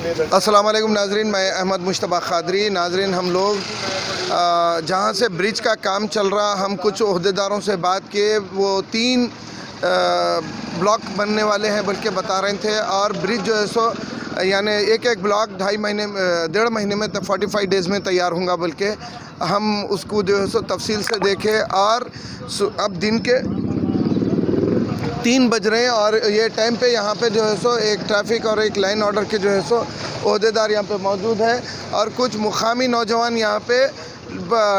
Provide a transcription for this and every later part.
अस्सलाम वालेकुम नाजरीन, मैं अहमद मुश्तबा क़ादरी। नाजरीन, हम लोग जहाँ से ब्रिज का काम चल रहा, हम कुछ ओहदेदारों से बात किए, वो 3 ब्लॉक बनने वाले हैं बल्कि बता रहे थे, और ब्रिज जो है सो यानी एक ब्लॉक 1.5 महीने में 45 डेज़ में तैयार होगा, बल्कि हम उसको जो है सो तफसील से देखें। और अब दिन के 3 बज रहे हैं और ये टाइम पे यहाँ पे जो है सो एक ट्रैफिक और एक लाइन ऑर्डर के जो है सो ओहदेदार यहाँ पे मौजूद है, और कुछ मुकामी नौजवान यहाँ पे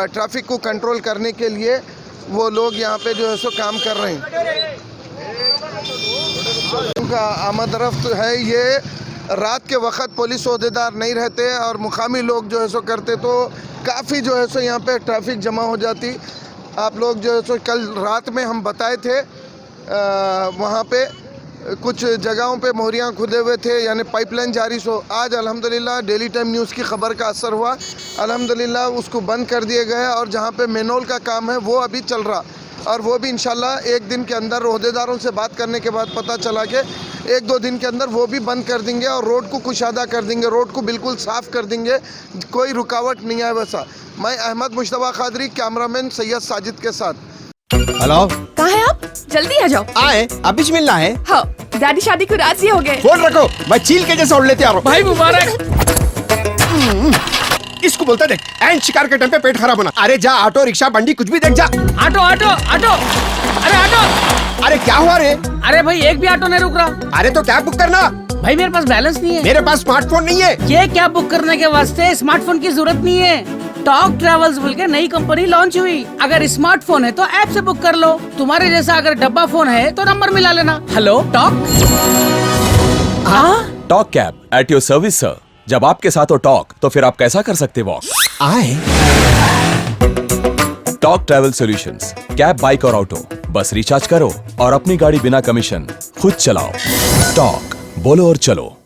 ट्रैफिक को कंट्रोल करने के लिए वो लोग यहाँ पे जो है सो काम कर रहे हैं। उनका आमद रफ्त है, ये रात के वक्त पुलिस ओहदेदार नहीं रहते और मुकामी लोग जो है सो करते, तो काफ़ी जो है सो यहाँ पे ट्रैफिक जमा हो जाती। आप लोग जो है सो कल रात में हम बताए थे, वहाँ पे कुछ जगहों पे मोहरियाँ खुले हुए थे, यानी पाइपलाइन जारी। सो आज अल्हम्दुलिल्लाह डेली टाइम न्यूज़ की ख़बर का असर हुआ, अल्हम्दुलिल्लाह उसको बंद कर दिए गए, और जहाँ पे मैनुअल का काम है वो अभी चल रहा, और वो भी इंशाल्लाह 1 दिन के अंदर ओहदेदारों से बात करने के बाद पता चला कि 1-2 दिन के अंदर वो भी बंद कर देंगे और रोड को कुशादा कर देंगे, रोड को बिल्कुल साफ़ कर देंगे, कोई रुकावट नहीं है। वैसा मैं अहमद मुश्तबा क़ादरी, कैमरामैन सैयद साजिद के साथ। हेलो, कहाँ हैं आप? जल्दी आ जाओ। आए, अब बीच मिलना है। हाँ, डैडी शादी को राजी हो गए। फोन रखो, मैं चील के जैसा उड़ लेते आ रहा हूँ। भाई मुबारक। इसको बोलता देख, एन शिकार के टाइम पे पेट खराब होना। अरे जा, ऑटो रिक्शा बंडी कुछ भी देख जा। ऑटो ऑटो ऑटो, अरे ऑटो। अरे क्या हुआ रे? अरे भाई एक भी ऑटो नहीं रुक रहा। अरे तो कैब बुक करना। भाई मेरे पास बैलेंस नहीं है। मेरे पास स्मार्टफोन नहीं है। ये कैब बुक करने के वास्ते स्मार्टफोन की जरूरत नहीं है। टॉक ट्रेवल्स बोल के नई कंपनी लॉन्च हुई। अगर स्मार्टफोन है तो ऐप से बुक कर लो। तुम्हारे जैसा अगर डब्बा फोन है तो नंबर मिला लेना। Hello talk. हाँ, talk cab at your service sir. जब आपके साथ हो टॉक, तो फिर आप कैसा कर सकते वॉक। आए talk travel solutions, cab, bike और ऑटो, बस रिचार्ज करो और अपनी गाड़ी बिना कमीशन खुद चलाओ। टॉक, बोलो और चलो।